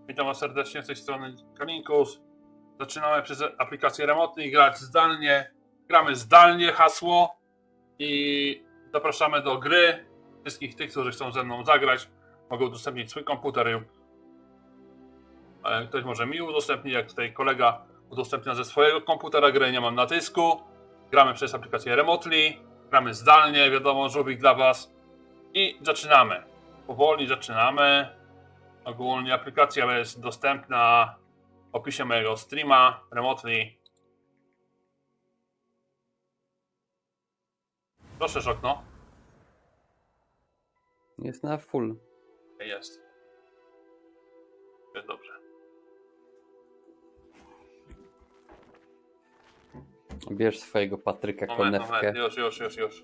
Witam Was serdecznie z tej strony Kalinkus. Zaczynamy przez aplikację remotnej grać zdalnie. Gramy zdalnie, hasło. I zapraszamy do gry. Wszystkich tych, którzy chcą ze mną zagrać, mogą udostępnić swój komputer. Ktoś może mi udostępnić, jak tutaj kolega udostępnia ze swojego komputera grę, nie mam nacisku. Gramy przez aplikację remotnej. Gramy zdalnie, wiadomo, żółwik dla Was. I zaczynamy. Powoli zaczynamy. Ogólnie aplikacja jest dostępna w opisie mojego streama remotely. Proszę, okno. Jest na full. Jest. Jest dobrze. Bierz swojego Patryka konewkę. Moment. Już.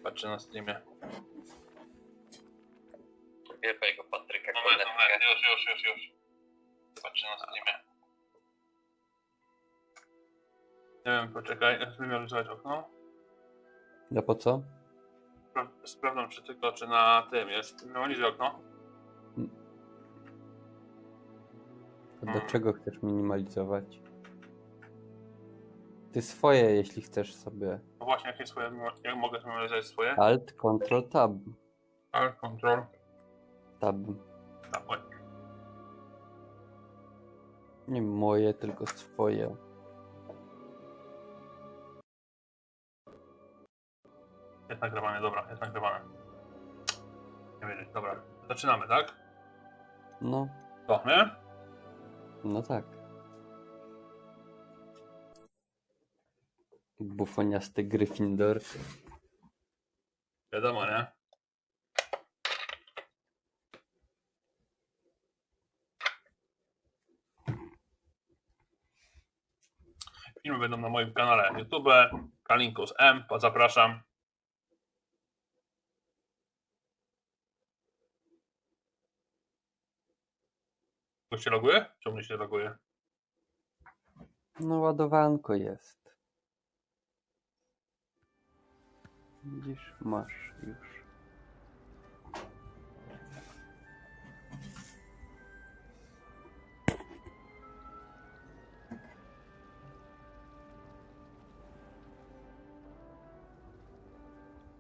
Patrzę na streamie. Bierz swojego Patryka konewkę. Już. Patrzę na streamie. Nie wiem, poczekaj. Zminimalizować okno. No po co? Sprawdzam czy na tym jest. Minimalizuj okno. To do czego chcesz minimalizować? Ty swoje, jeśli chcesz sobie. No właśnie, jakie swoje? Jak mogę zminimalizować swoje? Alt, Ctrl, Tab. Alt, Ctrl. Tab. Nie moje, tylko swoje. Jest nagrywane, dobra, jest nagrywane. Nie wiedzieć, dobra. Zaczynamy, tak? No. To, nie? No tak. Bufoniasty Gryffindor. Wiadomo, nie? Filmy będą na moim kanale YouTube. Kalinkus M, zapraszam. Ktoś się loguje? Czy u mnie się loguje? No ładowanko jest. Widzisz, masz już.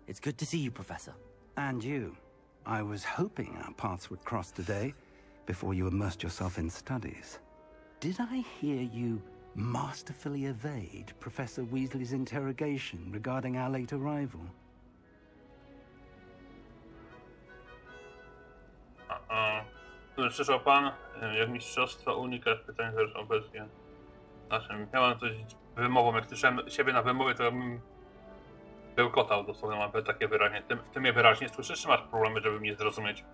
It's good to see you, Professor. And you. I was hoping our paths would cross today, before you immersed yourself in studies. Did I hear you masterfully evade Professor Weasley's interrogation regarding our late arrival? Słyszał pan, jak mistrzostwo unikać pytań zresztą obecnie. Miałem coś wymową, jak słyszałem siebie na wymowie, to bym bełkotał dosłownie, mam takie wyraźnie. Ty mnie wyraźnie słyszysz, czy masz problemy, żeby mnie zrozumieć?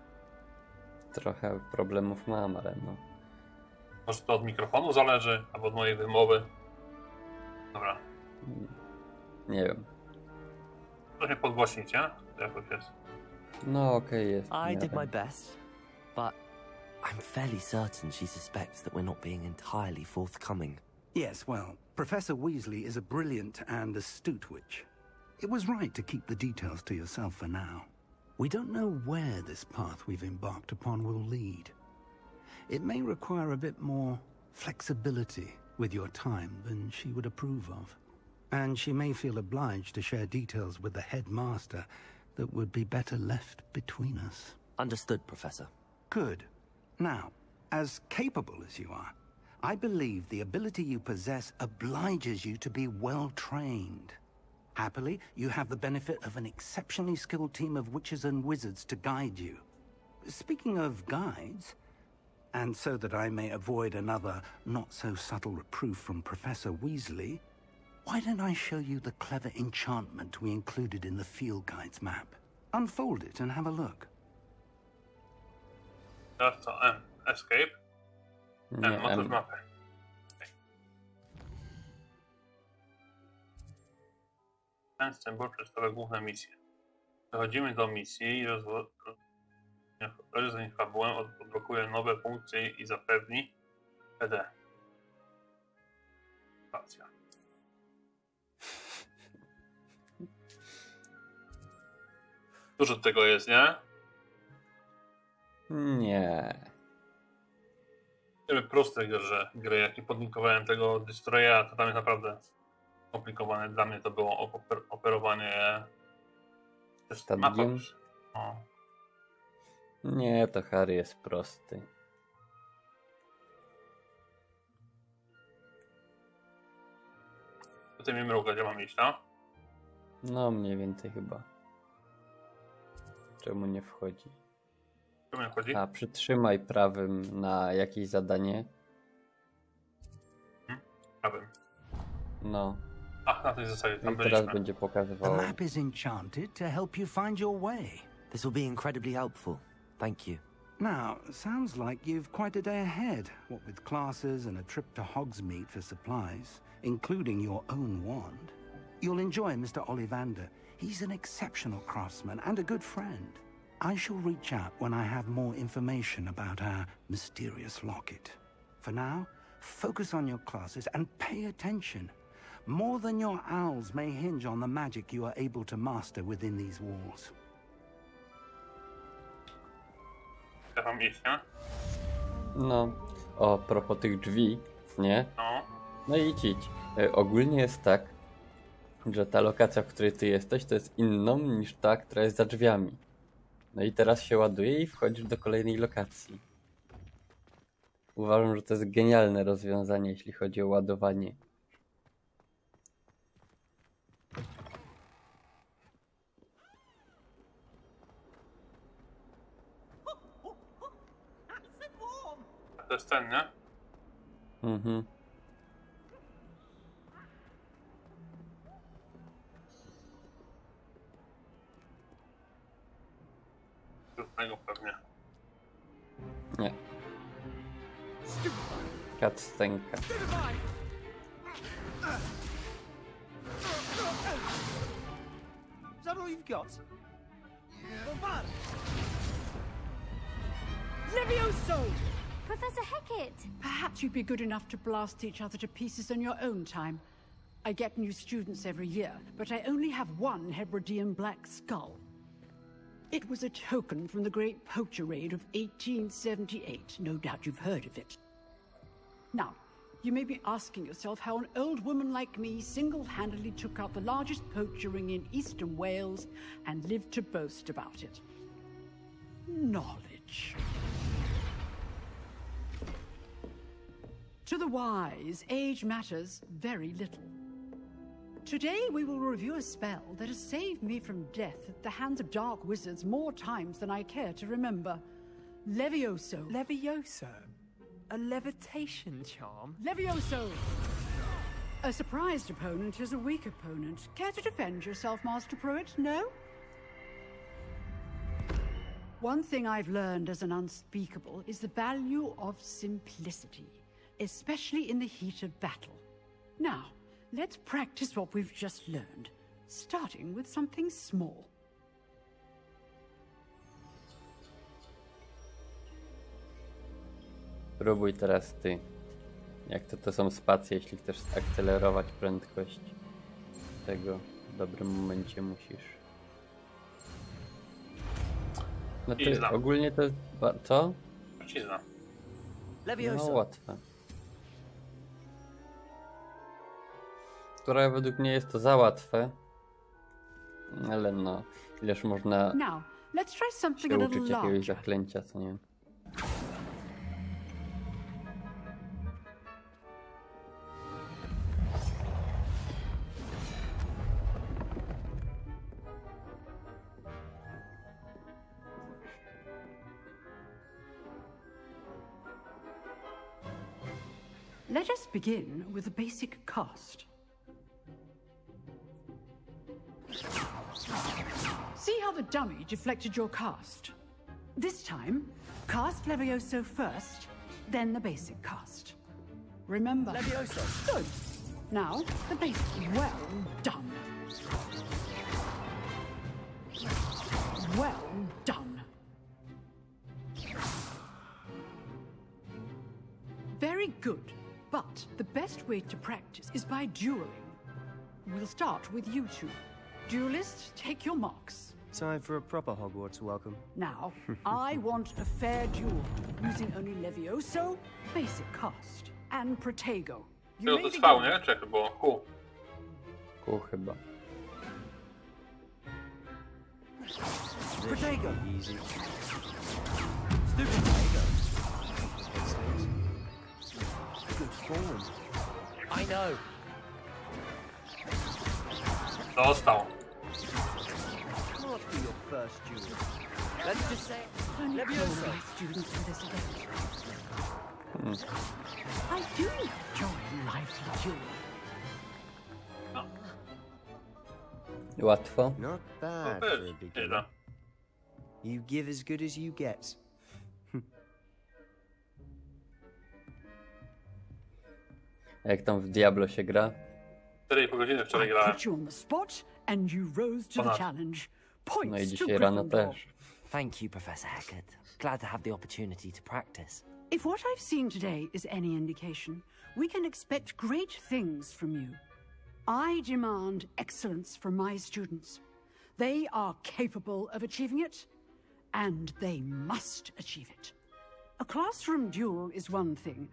Trochę problemów mam, ale no. Może to od mikrofonu zależy, albo od mojej wymowy. Dobra. Nie wiem. Proszę podgłośnić, nie? To jakoś jest. No okej, jest. I did my best, but I'm fairly certain she suspects that we're not being entirely forthcoming. Yes, well, Professor Weasley is a brilliant and astute witch. It was right to keep the details to yourself for now. We don't know where this path we've embarked upon will lead. It may require a bit more flexibility with your time than she would approve of. And she may feel obliged to share details with the headmaster that would be better left between us. Understood, Professor. Good. Now, as capable as you are, I believe the ability you possess obliges you to be well trained. Happily, you have the benefit of an exceptionally skilled team of witches and wizards to guide you. Speaking of guides, and so that I may avoid another not-so-subtle reproof from Professor Weasley, why don't I show you the clever enchantment we included in the field guide's map? Unfold it and have a look. Teraz co? M. Escape. Nie, Otwórz mapę. Ten symbol przedstawia główne misje. Przechodzimy do misji i rozwiązanie fabułę odblokuje nowe funkcje i zapewni PD. Spacja. Dużo tego jest, nie? Nie. tyle proste gry, jak i podlinkowałem tego Destroyera, to tam jest naprawdę skomplikowane. Dla mnie to było operowanie Stabilną? O. Nie, to Harry jest prosty. Tutaj mi mruga, gdzie mam iść, no? No, mniej więcej chyba. Czemu nie wchodzi? Czemu nie chodzi? A, przytrzymaj prawym na jakieś zadanie. Prawym. No. Ach, na tej zasadzie, I tam teraz byliśmy. będzie The pokazywało. map is enchanted to help you find your way. This will be incredibly helpful. Thank you. Now, sounds like you've quite a day ahead, what with classes and a trip to Hogsmeade for supplies, including your own wand. You'll enjoy Mr. Ollivander. He's an exceptional craftsman and a good friend. I shall reach out when I have more information about our mysterious locket. For now, focus on your classes and pay attention. More than your owls may hinge on the magic you are able to master within these walls. Ja mam iść, nie? No. O, propos tych drzwi, nie? No. No i idź. Ogólnie jest tak, że ta lokacja, w której ty jesteś, to jest inną niż ta, która jest za drzwiami. No i teraz się ładuje i wchodzisz do kolejnej lokacji. Uważam, że to jest genialne rozwiązanie, jeśli chodzi o ładowanie. To jest ten, nie? Mhm. Trudnego pewnie. Nie. Cutscenka. Is that all you've got? Levioso! Professor Hecat! Perhaps you'd be good enough to blast each other to pieces on your own time. I get new students every year, but I only have one Hebridean black skull. It was a token from the Great Poacher Raid of 1878. No doubt you've heard of it. Now, you may be asking yourself how an old woman like me single-handedly took out the largest poacher ring in eastern Wales and lived to boast about it. Knowledge. To the wise, age matters very little. Today we will review a spell that has saved me from death at the hands of dark wizards more times than I care to remember. Levioso. Levioso? A levitation charm? Levioso! A surprised opponent is a weak opponent. Care to defend yourself, Master Pruitt? No? One thing I've learned as an unspeakable is the value of simplicity, especially in the heat of battle. Now, let's practice what we've just learned, starting with something small. Próbuj teraz ty. Jak to są spacje, jeśli chcesz akcelerować prędkość tego, w dobrym momencie musisz. No ty, Trucizna. ogólnie to jest... Co? Trucizna. No Levioso. łatwe. Która według mnie jest to za łatwe. Ale no, ileż można Now, let's try something się a little uczyć jakiegoś larger. zaklęcia, co nie? Let us begin with the basic cast. See how the dummy deflected your cast? This time, cast Levioso first, then the basic cast. Remember... Levioso. Good. Now, the basic. Well done. Well done. Very good. But the best way to practice is by dueling. We'll start with you two. Duelists, take your marks. Time for a proper Hogwarts welcome. Now, I want a fair duel, using only Levioso, basic cast, and Protego. You To may jest V, begin. nie? Czekaj, było Q. Ku chyba. Protego! Easy. Stupid Protego. Good form. I know. Dostał. Must be your first duel. Let's just say Only Levioso. my students for this event. I do enjoy lively duel. Łatwo. Not No bad for też, a nieźle. beginner. You give as good as you get. Jak tam w Diablo się gra? 4,5 godziny wczoraj I grałem. put you on the spot, and you rose to the Ponad. challenge. No i Points to dzisiaj rano Gryffindor. też. Thank you, Professor Hecat. Glad to have the opportunity to practice. If what I've seen today is any indication, we can expect great things from you. I demand excellence from my students. They are capable of achieving it, and they must achieve it. A classroom duel is one thing,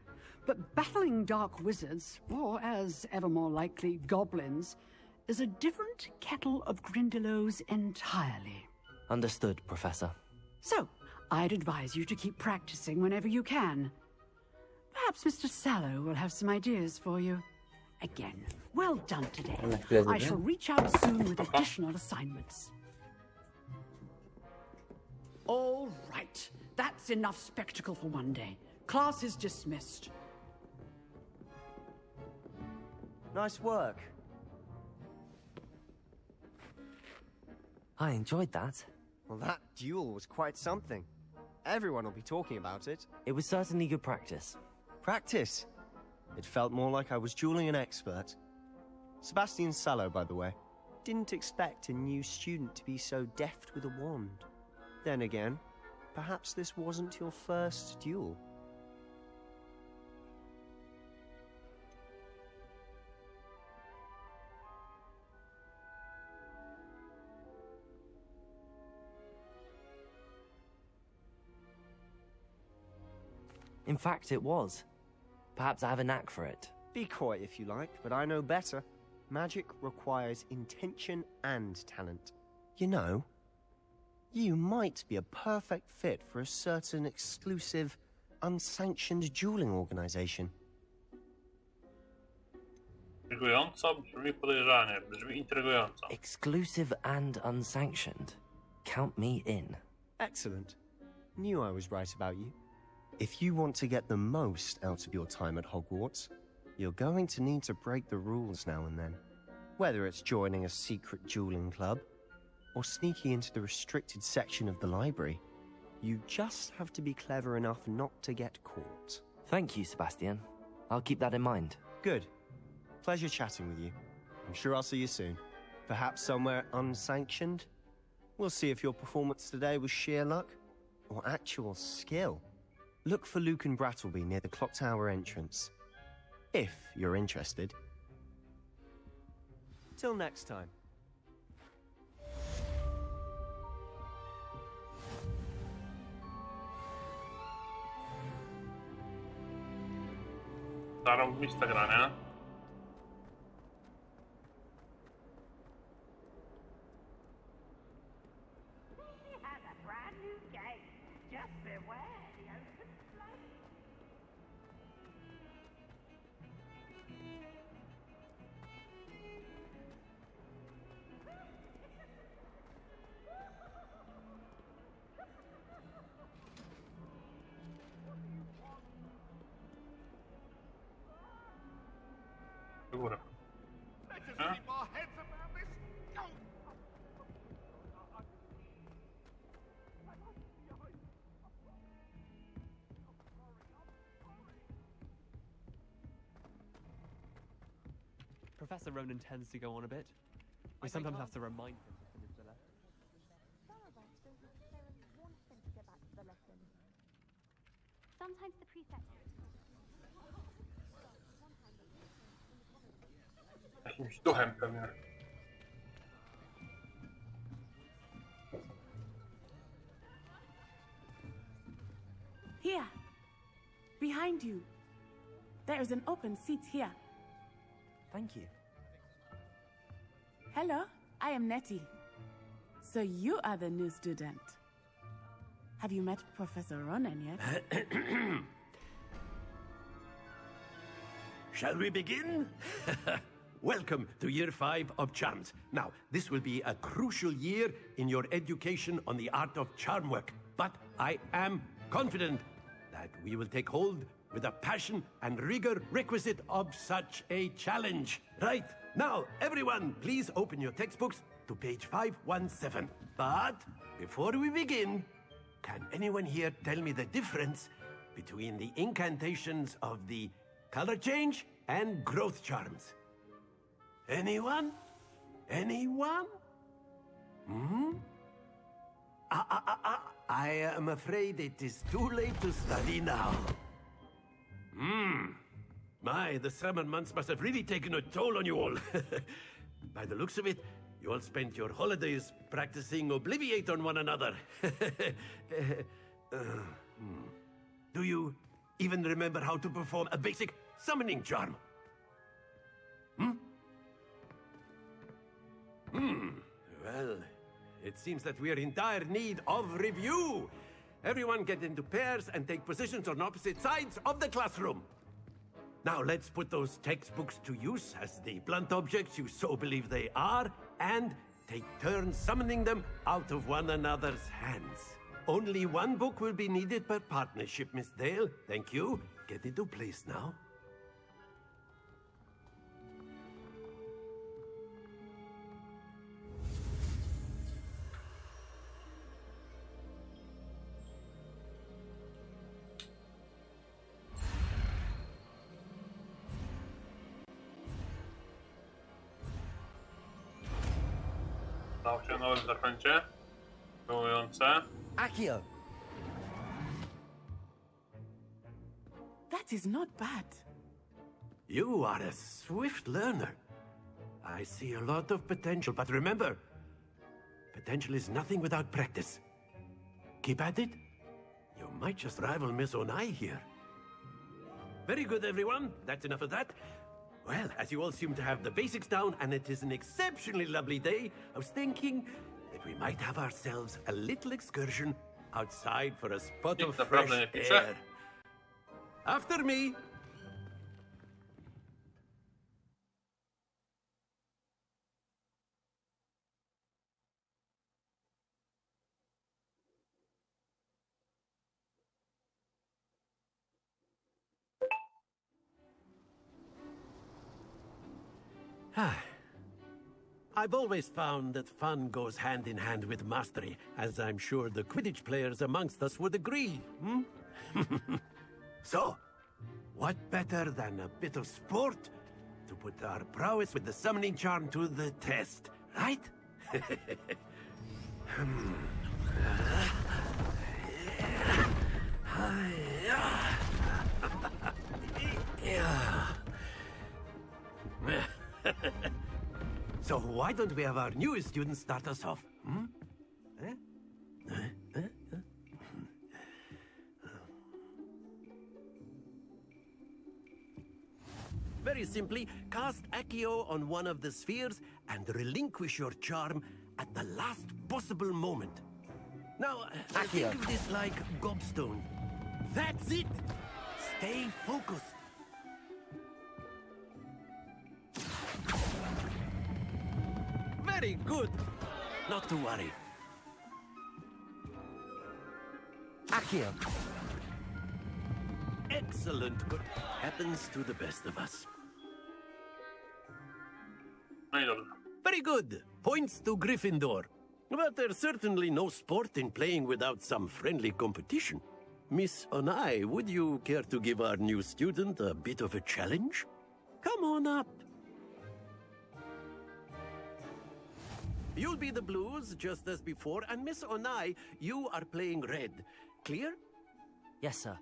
but battling dark wizards, or as ever more likely, goblins, is a different kettle of Grindylows entirely. Understood, Professor. So, I'd advise you to keep practicing whenever you can. Perhaps Mr. Sallow will have some ideas for you. Again, well done today. Na chwilę I zrobię. shall reach out soon with additional assignments. All right, that's enough spectacle for one day. Class is dismissed. Nice work. I enjoyed that. Well, that duel was quite something. Everyone will be talking about it. It was certainly good practice. Practice. It felt more like I was dueling an expert. Sebastian Sallow, by the way. Didn't expect a new student to be so deft with a wand. Then again, perhaps this wasn't your first duel. In fact, it was. Perhaps I have a knack for it. Be coy if you like, but I know better. Magic requires intention and talent. You know, you might be a perfect fit for a certain exclusive, unsanctioned dueling organization. Intrygująco? Brzmi podejrzanie. Brzmi intrygująco. Exclusive and unsanctioned. Count me in. Excellent. Knew I was right about you. If you want to get the most out of your time at Hogwarts, you're going to need to break the rules now and then. Whether it's joining a secret dueling club, or sneaking into the restricted section of the library, you just have to be clever enough not to get caught. Thank you, Sebastian. I'll keep that in mind. Good. Pleasure chatting with you. I'm sure I'll see you soon. Perhaps somewhere unsanctioned? We'll see if your performance today was sheer luck, or actual skill. Look for Luke and Brattleby near the clock tower entrance. If you're interested. Till next time. Zarąbista gra, nie? Has a brand new game. Just beware the open flame. Do góry. Nie? Professor Ronan tends to go on a bit. We sometimes have to remind him to finish the lesson. Sometimes the prefect. Jakimś duchem pewnie. Here. Behind you. There is an open seat here. Thank you. Hello, I am Nettie. So you are the new student. Have you met Professor Ronan yet? Shall we begin? Welcome to Year 5 of Charms. Now, this will be a crucial year in your education on the art of charm work. But I am confident that we will take hold with the passion and rigor requisite of such a challenge. Right, now, everyone, please open your textbooks to page 517. But before we begin, can anyone here tell me the difference between the incantations of the color change and growth charms? Anyone? Anyone? I am afraid it is too late to study now. My, the summer months must have really taken a toll on you all. By the looks of it, you all spent your holidays practicing Obliviate on one another. Do you even remember how to perform a basic summoning charm? Well, it seems that we are in dire need of review. Everyone get into pairs and take positions on opposite sides of the classroom. Now let's put those textbooks to use as the blunt objects you so believe they are, and take turns summoning them out of one another's hands. Only one book will be needed per partnership, Miss Dale. Thank you. Get into place now. Stało się nowe zaklęcie. Wywołujące. Accio! That is not bad. You are a swift learner. I see a lot of potential, but remember, potential is nothing without practice. Keep at it. You might just rival Miss Onai here. Very good, everyone. That's enough of that. Well, as you all seem to have the basics down, and it is an exceptionally lovely day, I was thinking that we might have ourselves a little excursion outside for a spot of fresh air. After me. I've always found that fun goes hand in hand with mastery, as I'm sure the Quidditch players amongst us would agree. So, what better than a bit of sport to put our prowess with the summoning charm to the test, right? So why don't we have our newest student start us off? Very simply, cast Accio on one of the spheres and relinquish your charm at the last possible moment. Now, think of this like gobstone. That's it! Stay focused. Very good. Not to worry. Accio! Excellent. Good. Happens to the best of us. No i dobrze. Very good. Points to Gryffindor. But there's certainly no sport in playing without some friendly competition. Miss Onai, would you care to give our new student a bit of a challenge? Come on up. You'll be the blues, just as before, and Miss Onai, you are playing red. Clear? Yes, sir.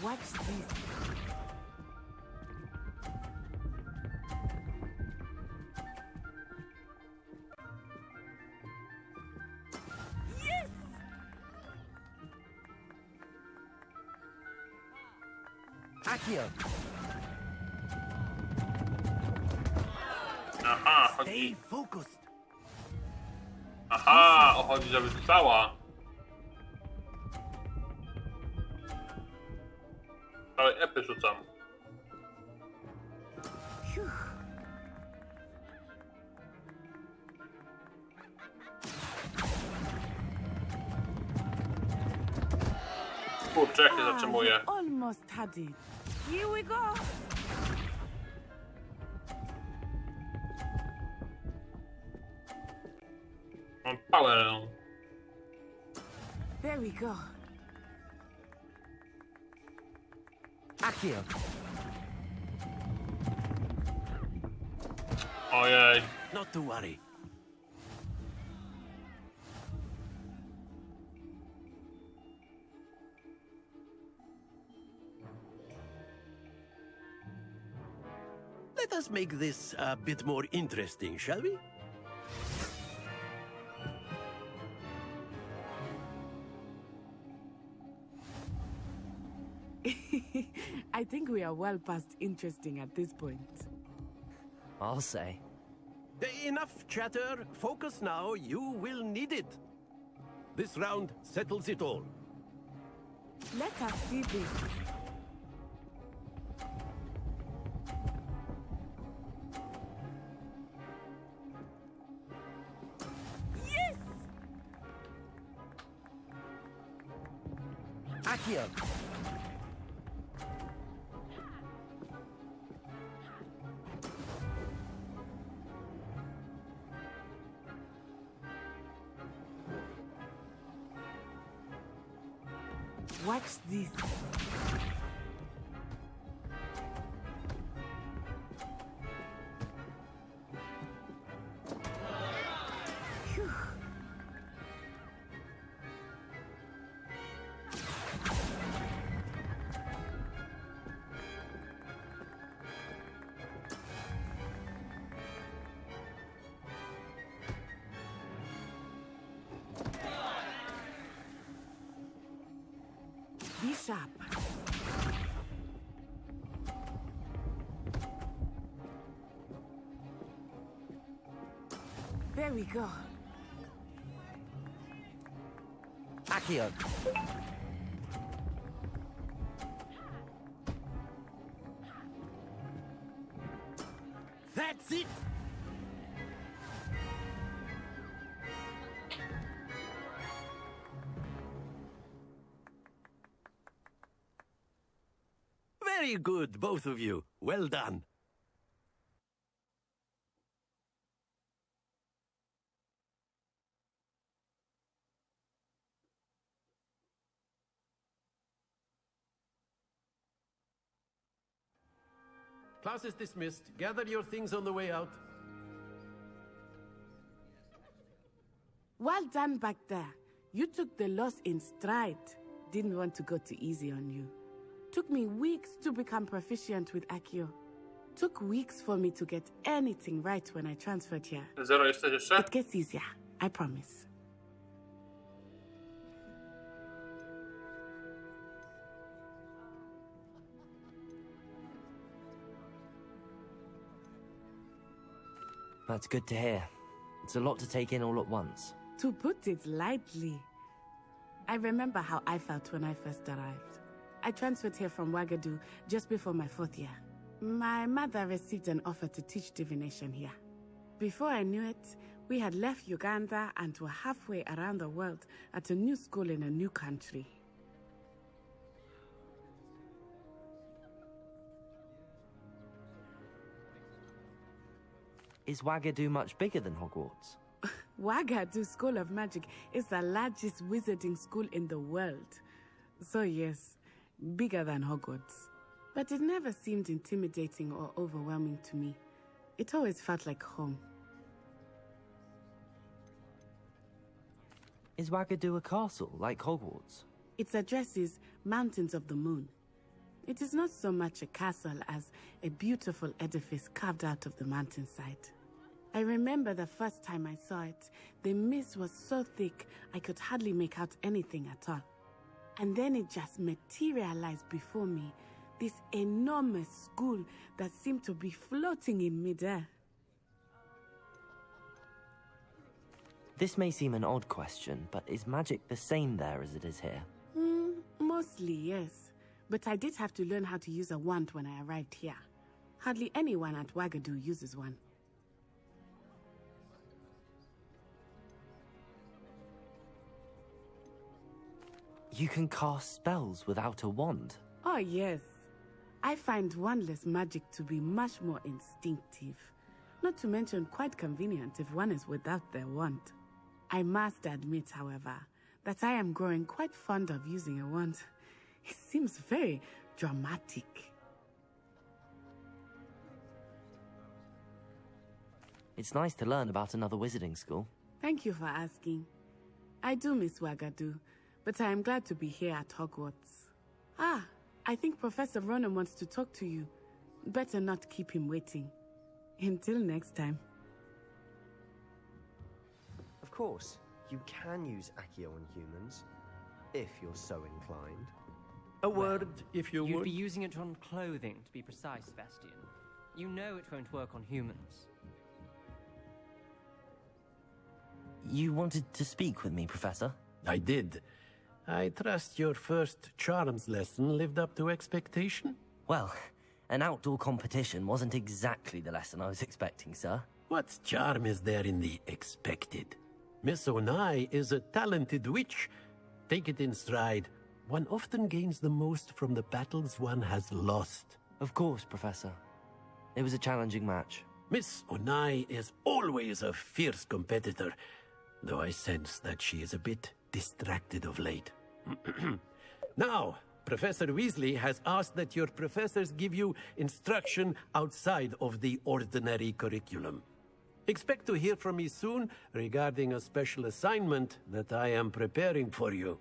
Watch this. Accio. Aha, Stay chodzi... focused. Aha, chodzi, żeby rzucała. Ale epy rzucam. Kurczę, jak się zatrzymuje. You almost had it. Here we go. Mam pałę. There we go. Accio. Ojej. Not to worry. Let us make this a bit more interesting, shall we? I think we are well past interesting at this point. I'll say. Enough chatter. Focus now. You will need it. This round settles it all. Let us see this. Yes! Accio. Watch this. Phew. Be sharp. There we go. Accio. That's it. Very good, both of you. Well done. Class is dismissed. Gather your things on the way out. Well done back there. You took the loss in stride. Didn't want to go too easy on you. Took me weeks to become proficient with Accio. Took weeks for me to get anything right when I transferred here. Zero jesteś jeszcze? It gets easier, I promise. That's good to hear. It's a lot to take in all at once. To put it lightly, I remember how I felt when I first arrived. I transferred here from Ouagadougou just before my 4th year. My mother received an offer to teach divination here. Before I knew it, we had left Uganda and were halfway around the world at a new school in a new country. Is Ouagadougou much bigger than Hogwarts? Ouagadougou School of Magic is the largest wizarding school in the world. So yes, bigger than Hogwarts. But it never seemed intimidating or overwhelming to me. It always felt like home. Is Ouagadougou a castle, like Hogwarts? Its address is Mountains of the Moon. It is not so much a castle as a beautiful edifice carved out of the mountainside. I remember the first time I saw it, the mist was so thick I could hardly make out anything at all. And then it just materialized before me, this enormous school that seemed to be floating in midair. This may seem an odd question, but is magic the same there as it is here? Mostly, yes. But I did have to learn how to use a wand when I arrived here. Hardly anyone at Wagadu uses one. You can cast spells without a wand? Oh, yes. I find wandless magic to be much more instinctive. Not to mention quite convenient if one is without their wand. I must admit, however, that I am growing quite fond of using a wand. It seems very dramatic. It's nice to learn about another wizarding school. Thank you for asking. I do miss Wagadu, but I am glad to be here at Hogwarts. Ah, I think Professor Ronan wants to talk to you. Better not keep him waiting. Until next time. Of course, you can use Accio on humans, if you're so inclined. A word, if you You'd would. be using it on clothing, to be precise, Sebastian. You know it won't work on humans. You wanted to speak with me, Professor? I did. I trust your first charms lesson lived up to expectation? Well, an outdoor competition wasn't exactly the lesson I was expecting, sir. What charm is there in the expected? Miss Onai is a talented witch. Take it in stride. One often gains the most from the battles one has lost. Of course, Professor. It was a challenging match. Miss Onai is always a fierce competitor, though I sense that she is a bit distracted of late. Now, Professor Weasley has asked that your professors give you instruction outside of the ordinary curriculum. Expect to hear from me soon regarding a special assignment that I am preparing for you.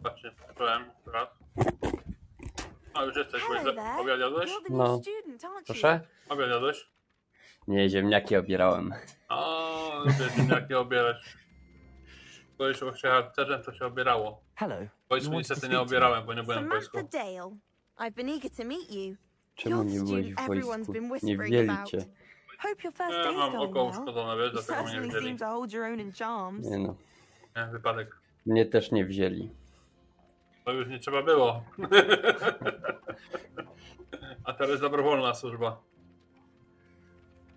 Patrzcie, byłem teraz. A już jesteś, Hello there. obiad jadłeś? You're the new No. student, aren't you? Proszę? Obiad jadłeś? Nie, ziemniaki obierałem. A, lubię ziemniaki obierać. Bo jeśli się harcerzem, to się obierało. Hello. W wojsku niestety nie obierałem, bo nie byłem w wojsku. Samantha Dale. I've been eager to meet you. Czemu You're nie the byłeś student w everyone's wojsku? been Nie whispering about. wzięli cię. Hope your first Ja day's mam going oko well. uszkodzone, wiesz, You dlatego mnie nie certainly wzięli. seem to hold your own in charms. Nie no. Nie, wypadek. Mnie też nie wzięli. To już nie trzeba było. A teraz dobrowolna służba.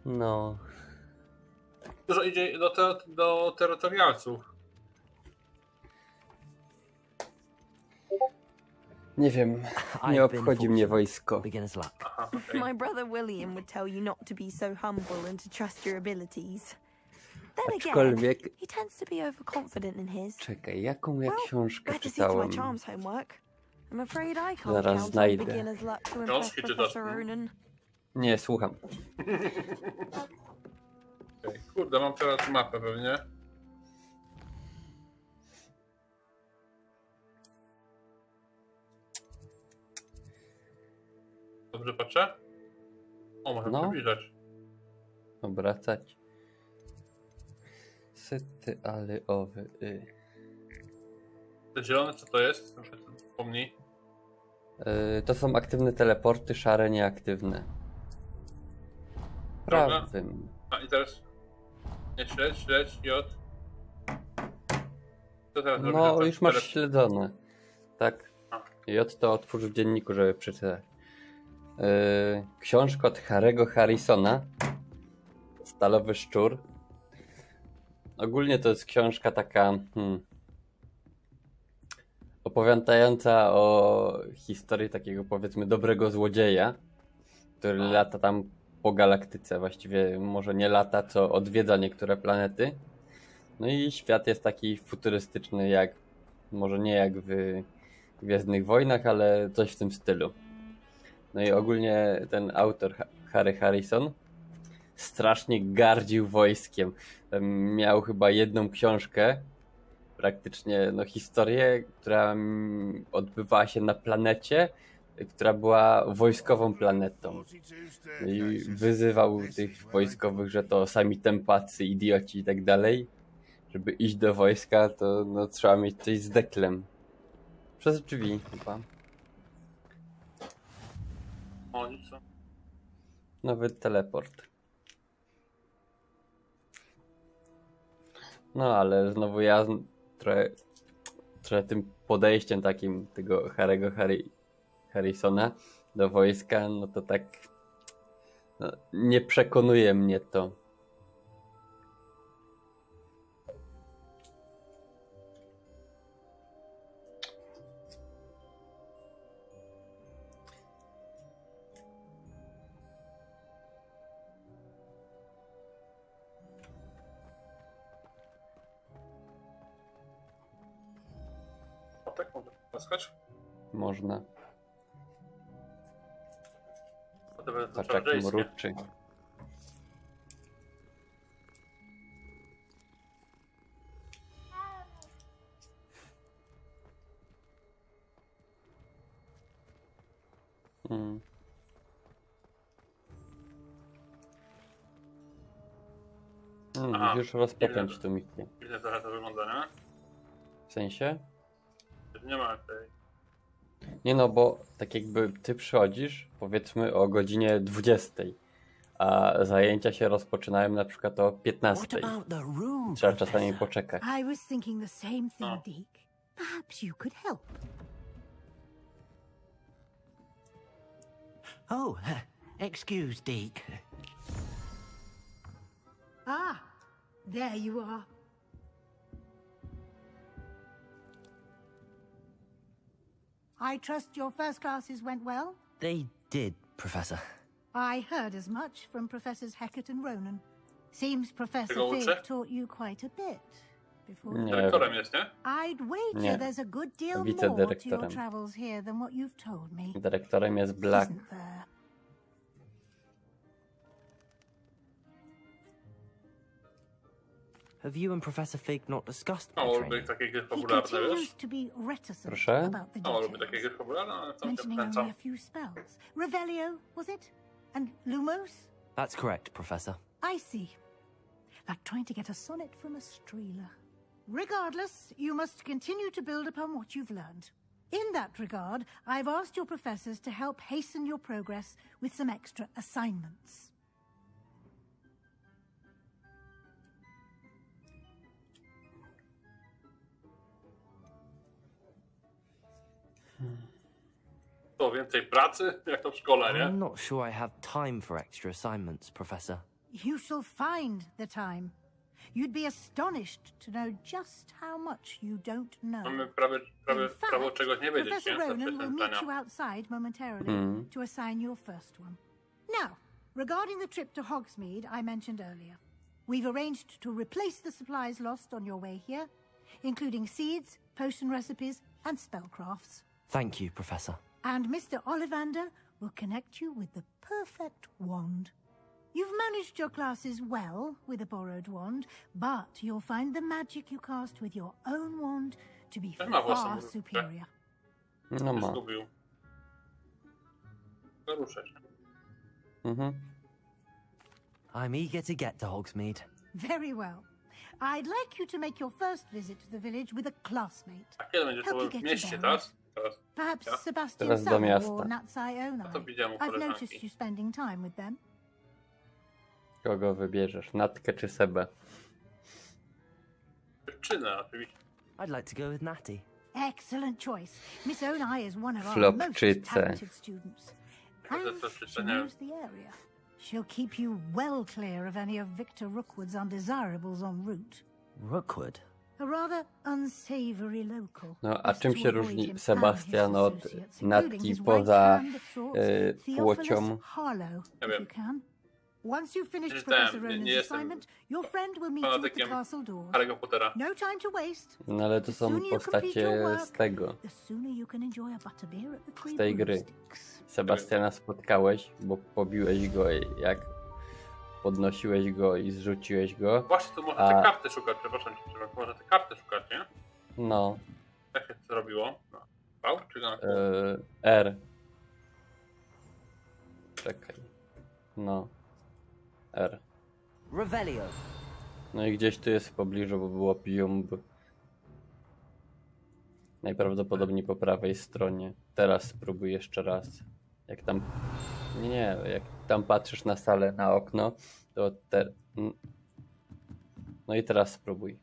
No. Dużo idzie do terytorialców. Nie wiem, nie I've been obchodzi mnie fortunate. wojsko. Beginner's luck. Aha, okej. My brother William would tell you not to be so humble and to trust your abilities. Then again, Aczkolwiek, he tends to be overconfident in his. czekaj, jaką ja Well, książkę better see to my czytałem? charms homework. I'm afraid I can't Zaraz count on znajdę. beginner's luck to impress Książki czytasz, Professor no? Ronan. Nie, słucham. Okej. Kurde, mam teraz mapę pewnie. Dobrze patrzę? O, możemy No. przybliżać. Obracać. Sety, ale owy. Te zielone co to jest? Proszę wspomnij. To są aktywne teleporty, szare nieaktywne. Dobra. Prawym. A i teraz... Nie, śledź, J. Co teraz robisz? No, To już masz teraz- śledzone. Tak. A. J to otwórz w dzienniku, żeby przeczytać. Książka od Harry'ego Harrisona. Stalowy szczur. Ogólnie to jest książka taka opowiadająca o historii takiego, powiedzmy, dobrego złodzieja, który lata tam po galaktyce. Właściwie może nie lata, co odwiedza niektóre planety. No i świat jest taki futurystyczny, jak może nie jak w Gwiezdnych Wojnach, ale coś w tym stylu. No i ogólnie ten autor Harry Harrison strasznie gardził wojskiem. Miał chyba jedną książkę, praktycznie no, historię, która odbywała się na planecie, która była wojskową planetą. I wyzywał tych wojskowych, że to sami tępacy, idioci i tak dalej. Żeby iść do wojska, to no, trzeba mieć coś z deklem. Przez drzwi chyba. O, nic. Nowy teleport. No ale znowu ja trochę tym podejściem takim tego Harrisona do wojska, no to tak no, nie przekonuje mnie to. Tak, można klaskać. Można. Patrz jak Czarodziejskie. mruczy. Aha, Musisz rozpocząć tą misję. Dziwnie trochę to wygląda, nie? W sensie? Nie ma tej... Nie no, bo tak jakby ty przychodzisz powiedzmy o godzinie 20, a zajęcia się rozpoczynają na przykład o 15. Trzeba czasami poczekać. I was thinking the same thing, Deke. Perhaps you could help. Oh, excuse, Deke. Ah, there you are. I trust your first classes went well? They did, Professor. I heard as much from Professors Hecat and Ronan. Seems Professor Tego Fig uczę? taught you quite a bit before. Nie. Dyrektorem jest, nie? I'd wager Nie. there's a good deal more to your Wicedyrektorem. travels here than what you've told me. Dyrektorem jest Black. Isn't there? Have you and Professor Fig not discussed my Mało training? lubię takie gry He fabularne, continues wiesz? to be reticent Proszę? about the Mało lubię takie details. gry fabularne, ale tam się Mentioning only wkręcam. a few spells. Revelio, was it? And Lumos? That's correct, Professor. I see. Like trying to get a sonnet from a streeler. Regardless, you must continue to build upon what you've learned. In that regard, I've asked your professors to help hasten your progress with some extra assignments. To więcej pracy? Jak to w szkole, nie? I'm not sure I have time for extra assignments, Professor. You shall find the time. You'd be astonished to know just how much you don't know. Mamy prawo In fact, czegoś nie wiedzieć, Professor nie? To Ronan will meet you pytania. outside momentarily to assign your first one. Now, regarding the trip to Hogsmeade I mentioned earlier, we've arranged to replace the supplies lost on your way here, including seeds, potion recipes, and spellcrafts. Thank you, Professor. And Mr. Ollivander will connect you with the perfect wand. You've managed your classes well with a borrowed wand, but you'll find the magic you cast with your own wand to be Ma własną far mrówkę. superior. No ma. Zgubił. Ruszę się. I'm eager to get to Hogsmeade. Very well. I'd like you to make your first visit to the village with a classmate. A kiedy będzie Help to you w get mieście your teraz? bearings. Teraz. Perhaps Ja? Sebastian Teraz do Summer miasta. or Natsai A to Onai. widziałem u I've noticed koleżanki. you spending time with them. Kogo wybierzesz? Natkę czy Sebę? Dziewczynę, oczywiście. I'd like to go with Natty. Excellent choice. Miss Onai is one of our Flopczyce. most talented students. And Flopczyce, she nie wiem. knows the area. She'll keep you well clear of any of Victor Rookwood's undesirables en route. Rookwood? A rather unsavory local. No a Best czym to się avoid różni him Sebastian and od his associates, including Natki his right poza hand of sorts, płcią? Theophilus Harlow, Nie if wiem. you can. Once you've finished Czytałem, Professor nie Ronan's jestem assignment, your friend will meet you at the fanatykiem castle doors. Harry'ego Pottera. No time to waste. No ale to są postacie z tego, The sooner you can enjoy a butterbeer at the Three z tej gry. Broomsticks. Sebastiana spotkałeś, bo pobiłeś go, jak podnosiłeś go i zrzuciłeś go. Właśnie tu można te karty szukać, przepraszam cię, można te karty szukać, nie? No. Jak się to robiło? No. V czy na R. Czekaj. No. R. Revelio. No i gdzieś tu jest w pobliżu, bo było piumb. Najprawdopodobniej po prawej stronie. Teraz spróbuj jeszcze raz. Jak tam... Nie, jak tam patrzysz na salę, na okno, to no i teraz spróbuj.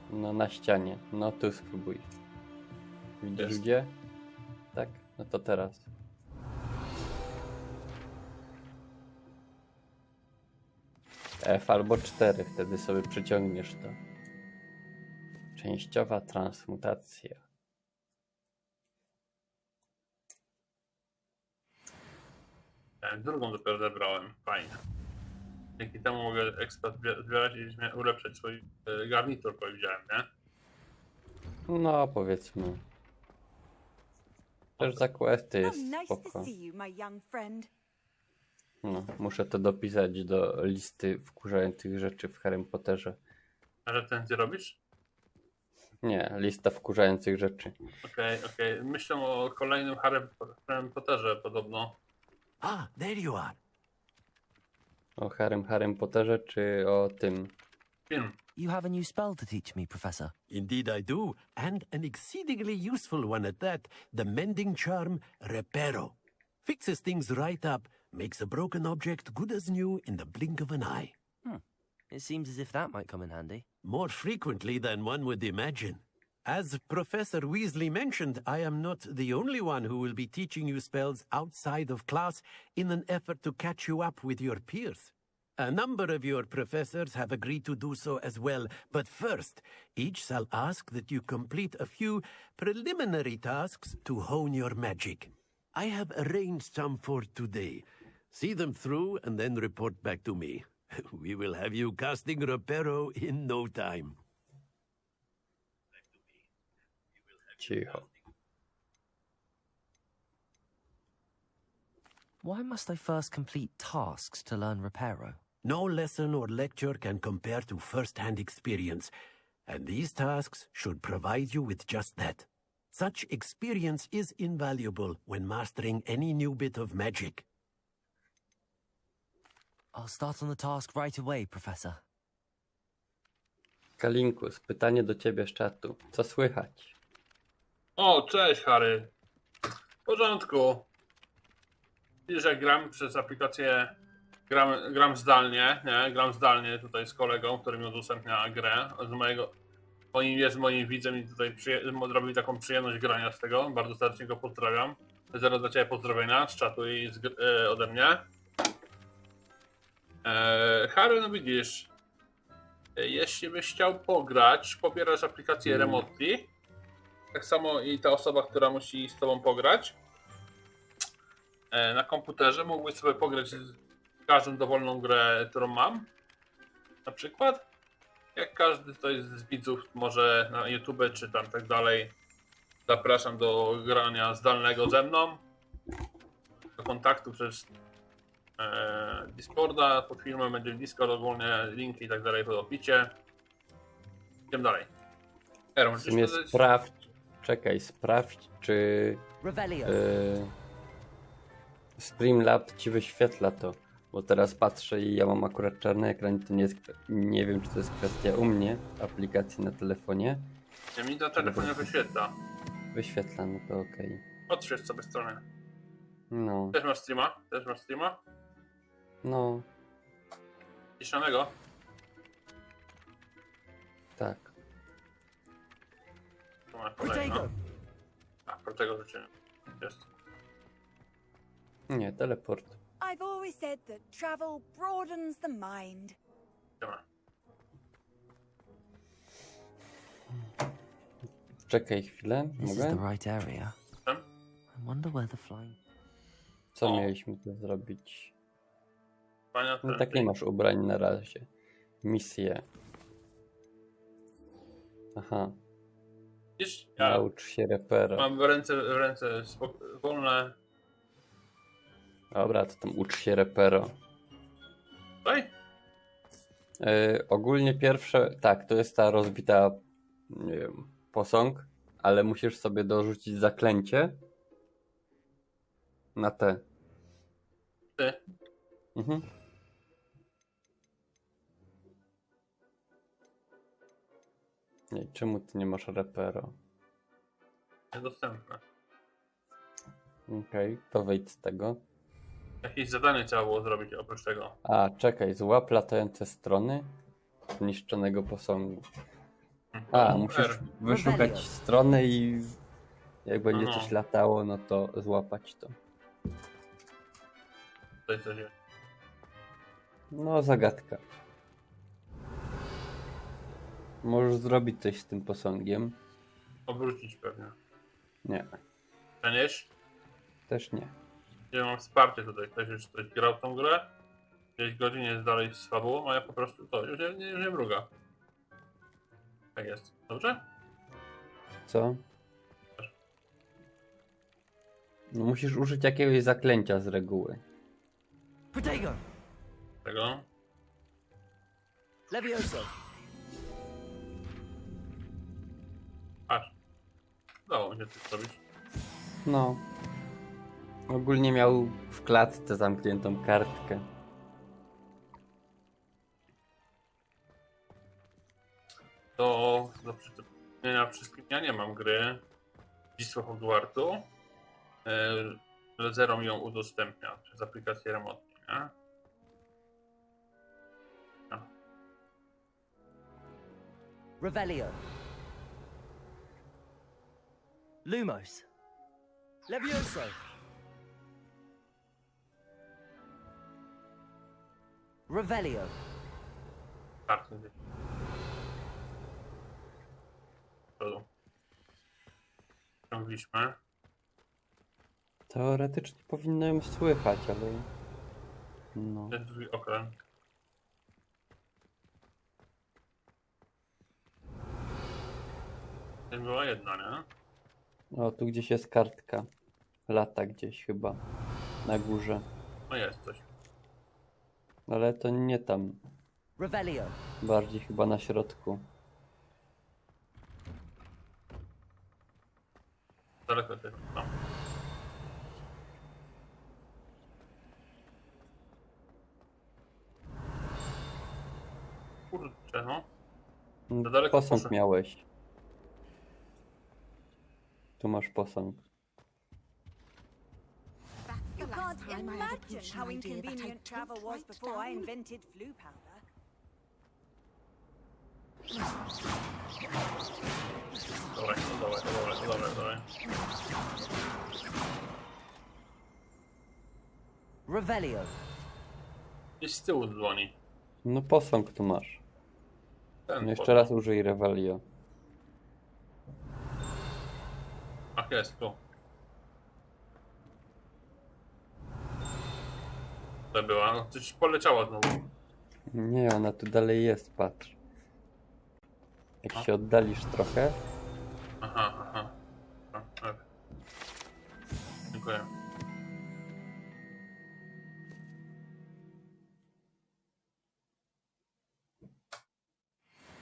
No na ścianie. No tu spróbuj. Widzisz Jest. gdzie? Tak? No to teraz. F albo 4, wtedy sobie przyciągniesz to. Częściowa transmutacja. Drugą dopiero zebrałem. Fajnie. Dzięki temu mogę ekspert zbierać i ulepszać swój garnitur, powiedziałem, nie? No, powiedzmy. Też za questy jest nice spoko. to see you, my young friend. No, muszę to dopisać do listy wkurzających rzeczy w Harrym Potterze. A recenzję robisz? Nie, lista wkurzających rzeczy. Okej. Myślę o kolejnym Harrym Potterze podobno. Ah, there you are. O Harrym Potterze czy o tym? Film. You have a new spell to teach me, Professor. Indeed I do, and an exceedingly useful one at that, the mending charm Reparo. Fixes things right up, makes a broken object good as new in the blink of an eye. It seems as if that might come in handy. More frequently than one would imagine. As Professor Weasley mentioned, I am not the only one who will be teaching you spells outside of class in an effort to catch you up with your peers. A number of your professors have agreed to do so as well, but first, each shall ask that you complete a few preliminary tasks to hone your magic. I have arranged some for today. See them through and then report back to me. We will have you casting Reparo in no time. Cicho. Why must I first complete tasks to learn Reparo? No lesson or lecture can compare to first-hand experience, and these tasks should provide you with just that. Such experience is invaluable when mastering any new bit of magic. I'll start on the task right away, Professor. Kalinkus, pytanie do ciebie z czatu. Co słychać? O, cześć Harry. W porządku. Widzisz, jak gram przez aplikację, gram zdalnie, nie? Gram zdalnie tutaj z kolegą, który mi udostępnia grę. Jest moim widzem i tutaj zrobił taką przyjemność grania z tego. Bardzo serdecznie go pozdrawiam. LeeZero dla ciebie pozdrowienia z czatu i ode mnie. Harry, no widzisz, jeśli byś chciał pograć, pobierasz aplikację Remotely. Tak samo i ta osoba, która musi z tobą pograć na komputerze, mógłbyś sobie pograć z każdą dowolną grę, którą mam. Na przykład, jak każdy tutaj z widzów może na YouTube czy tam tak dalej, zapraszam do grania zdalnego ze mną, do kontaktu przez Discorda. Pod filmem będzie Discord, ogólnie linki i tak dalej w opisie. Idziemy dalej. W sumie sprawdź, czy Streamlab ci wyświetla to, bo teraz patrzę i ja mam akurat czarny ekran, to nie wiem, czy to jest kwestia u mnie, aplikacji na telefonie. Ja mi na telefonie wyświetla. Wyświetla, no to okej. Odśwież sobie stronę. No. Też masz streama? No. Ciszonego? Tak. Tu masz kolejno. A, Protego rzeczy jest. Nie, teleport. I've always said that travel broadens the mind. Dobra. Czekaj chwilę, This is mogę? the right area. I wonder where the flying... co O. mieliśmy tu zrobić? Pania, No tak nie masz ubrań na razie. Misje. Aha. Widzisz? Ja Naucz się repera. mam w ręce wolne. Dobra, to tam ucz się repero. Tutaj? Ogólnie pierwsze, tak, to jest ta rozbita, nie wiem, posąg, ale musisz sobie dorzucić zaklęcie na te. Ty. Mhm. Nie, czemu ty nie masz repero? Niedostępne. Okej, to wyjdź z tego. Jakieś zadanie trzeba było zrobić oprócz tego. A, czekaj, złap latające strony zniszczonego posągu. A, musisz wyszukać stronę i jak będzie coś latało, no to złapać to. Tutaj coś jest. No, zagadka. Możesz zrobić coś z tym posągiem. Obrócić pewnie. Nie, Przenieść? też nie. Ja mam wsparcie tutaj. Ktoś już grał w tą grę. 10 godzin jest dalej z fabułą, a ja po prostu to już nie mruga. Tak jest. Dobrze? Co? No, musisz użyć jakiegoś zaklęcia z reguły. Protego! Tego. Levioso! Aż. Udało mi się coś zrobić. No. Ogólnie miał w klatce zamkniętą kartkę. Do przypomnienia wszystkim, ja nie mam gry Dziedzictwo Hogwartu. LeeZero mi ją udostępnia przez aplikację remotnie, nie? No. Revelio. Lumos. Levioso. Revelio. Karty gdzieś. Przodu. Ciągliśmy. Teoretycznie powinno ją słychać, ale... No. Ten drugi okręt. To była jedna, nie? O, tu gdzieś jest kartka. Lata gdzieś chyba. Na górze. No jest coś. Ale to nie tam. Revelio. Bardziej chyba na środku. Daleko to jest. No. Kurczę, no. To daleko Posąg poszedł. miałeś. Tu masz posąg. You can't imagine how inconvenient travel was before I invented flu powder. Dawaj. Revelio. Gdzieś z tyłu dzwoni. No posąg tu masz. Ten No jeszcze posąg. raz użyj Revelio. Ach, jest tu. To była, no coś poleciała znowu. Nie, ona tu dalej jest, patrz. Jak się oddalisz trochę, Aha. Tak. Dziękuję.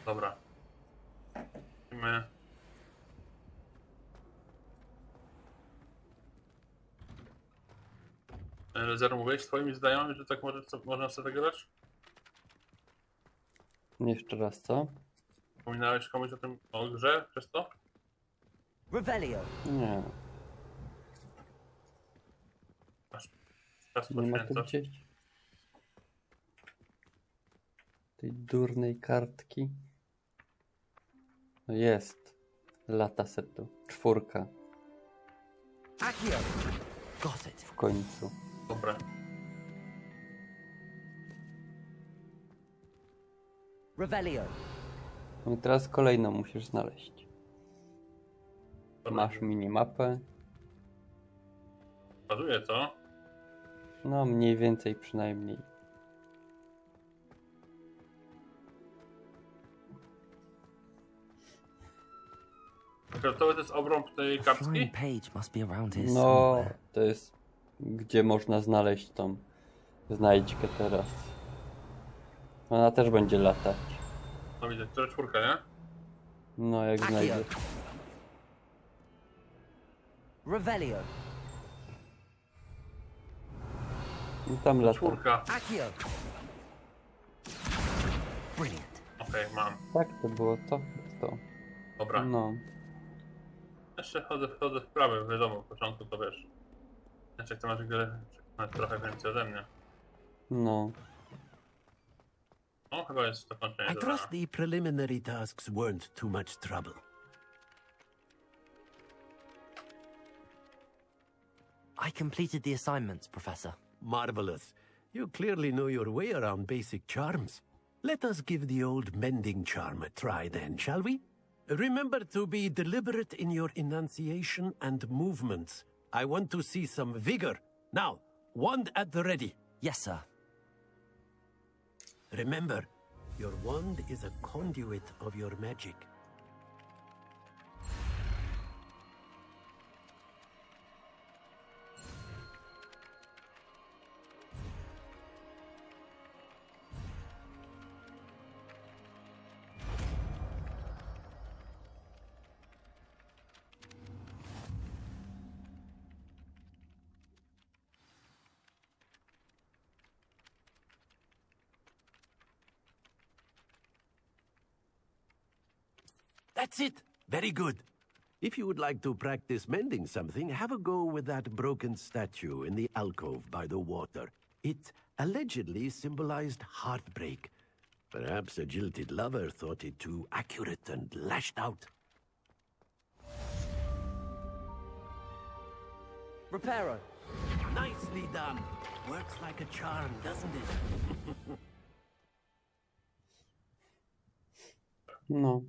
Dobra. My. LeeZero, mówiłeś swoimi zdaniami, że tak można sobie grać? jeszcze raz, co? Wspominałeś komuś o grze przez to? Revelio. Nie, Czas nie ma tu poświęcasz. gdzieś tej durnej kartki. No jest. Lata setu. 4. Accio. Got it. W końcu. Dobra. Revelio. No i teraz kolejną musisz znaleźć. Dobra. Masz minimapę. Pokazuję to. No, mniej więcej przynajmniej. To jest obrąb tej kartki? No, to jest gdzie można znaleźć tą znajdźkę teraz. Ona też będzie latać. No widzę, to jest 4, nie? No, jak znajdziesz. Revelio. I tam lata. 4. Brilliant. Okej, mam. Tak, to było to. Dobra. No. Jeszcze wchodzę w prawy, wiadomo, w początku to wiesz. Znaczy, jak to masz grę, masz trochę więcej ode mnie. No. No, chyba jest dokończenie I trust the preliminary tasks weren't too much trouble. I completed the assignments, Professor. Marvelous. You clearly know your way around basic charms. Let us give the old mending charm a try then, shall we? Remember to be deliberate in your enunciation and movements. I want to see some vigor. Now, wand at the ready. Yes, sir. Remember, your wand is a conduit of your magic. That's it. Very good. If you would like to practice mending something, have a go with that broken statue in the alcove by the water. It allegedly symbolized heartbreak. Perhaps a jilted lover thought it too accurate and lashed out. Reparo. Nicely done. Works like a charm, doesn't it? No.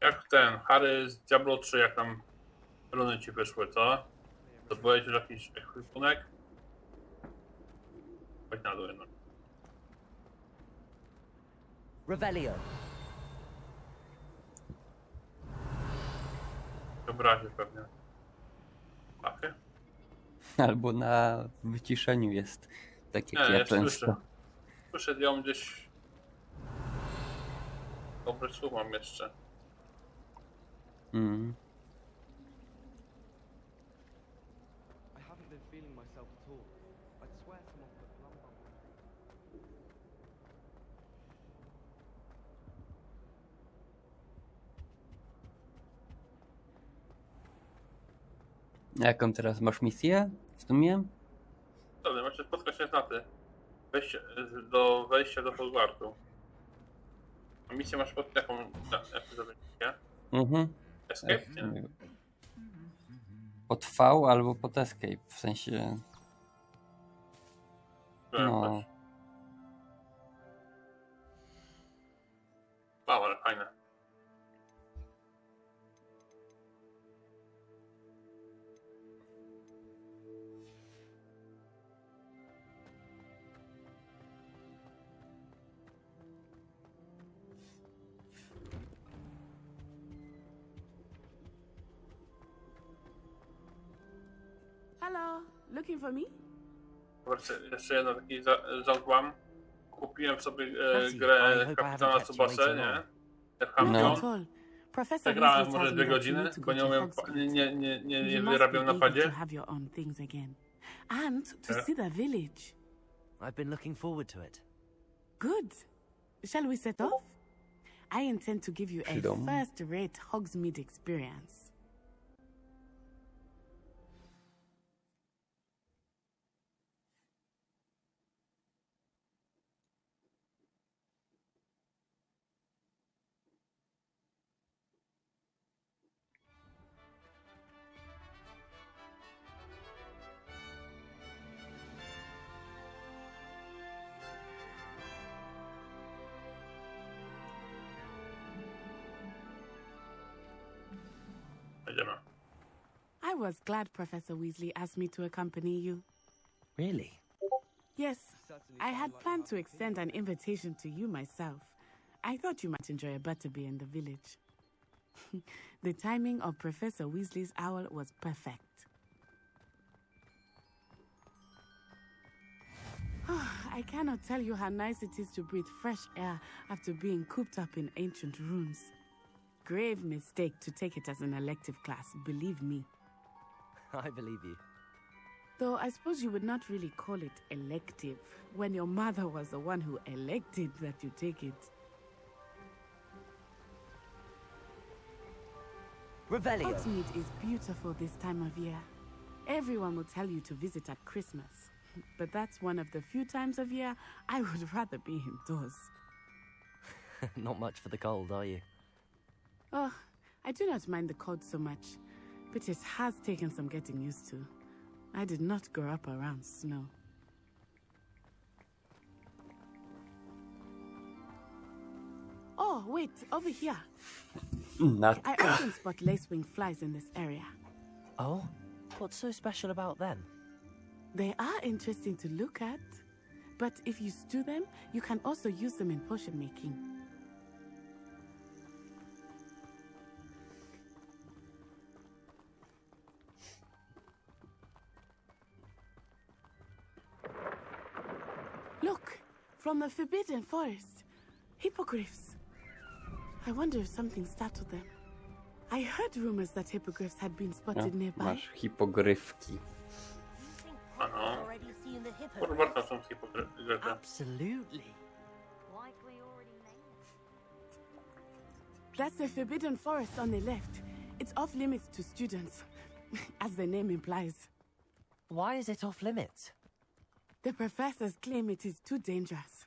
Jak ten Harry z Diablo 3, jak tam runy ci wyszły, co? Zdobyłeś już jakiś ekwipunek? Chodź na dół jednak. Revelio. W obrazie pewnie. Takie? Albo na wyciszeniu jest. Tak jak Nie, ja często. słyszę. Słyszę ją gdzieś. Dobry słuch mam jeszcze. Mm. I haven't been feeling myself at all. I'd swear someone put plum bubble. Jaką teraz masz misję w sumie? Dobra, macie spotkać się z Naty. Wejścia do Hogwartu. A misję masz pod jaką zrobić, nie? Mhm. Escape? Nie. Pod V albo pod Escape, w sensie... No. Wow, ale fajne. Hello, looking for me? Jeszcze jeden taki ząb mam. Kupiłem sobie grę kapitana Tsubasę, nie? Champion. Zagrałem może 2 godziny, bo nie umiem, nie wyrabiam na padzie. And to see the village. I've been looking forward to it. Good. Shall we set off? I intend to give you a Przydą. first-rate Hogsmeade experience. Jedziemy. I was glad Professor Weasley asked me to accompany you. Really? Yes, I had planned to extend an invitation to you myself. I thought you might enjoy a butterbeer in the village. The timing of Professor Weasley's owl was perfect. I cannot tell you how nice it is to breathe fresh air after being cooped up in ancient rooms. Grave mistake to take it as an elective class, believe me. I believe you. Though I suppose you would not really call it elective when your mother was the one who elected that you take it. Revelio. Hogsmeade is beautiful this time of year. Everyone will tell you to visit at Christmas. But that's one of the few times of year I would rather be indoors. Not much for the cold, are you? Oh, I do not mind the cold so much, but it has taken some getting used to. I did not grow up around snow. Oh, wait, over here. I often spot lacewing flies in this area. Oh? What's so special about them? They are interesting to look at, but if you stew them, you can also use them in potion making. Look, from the Forbidden Forest. Hippogriffs. I wonder if something startled them. I heard rumors that hippogriffs had been spotted nearby. Masz hipogryfki. Ano. Kurwa, są hipogryfy. Absolutely. That's the Forbidden Forest on the left. It's off limits to students, as the name implies. Why is it off limits? The professors claim it is too dangerous.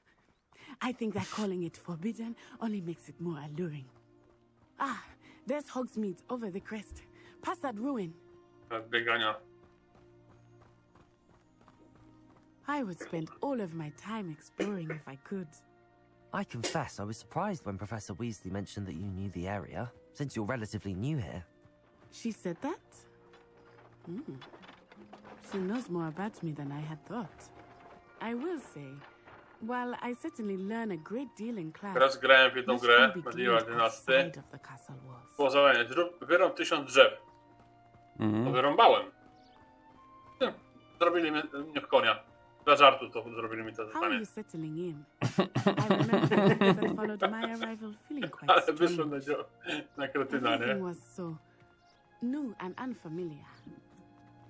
I think that calling it forbidden only makes it more alluring. Ah, there's Hogsmeade over the crest. Past that ruin. Biegania. I would spend all of my time exploring if I could. I confess I was surprised when Professor Weasley mentioned that you knew the area, since you're relatively new here. She said that? She knows more about me than I had thought. I will say, while I certainly learn a great deal in class, Teraz grałem w jedną grę, Mirillis 11. Było zadanie, wyrąb 1000 drzew. To wyrąbałem. Zrobili mnie w konia. Dla żartu to zrobili mi to How are zadanie. you settling in? I remember that followed my arrival feeling quite Ale strange. wyszłem na kretyna, nie? Everything was so new and unfamiliar.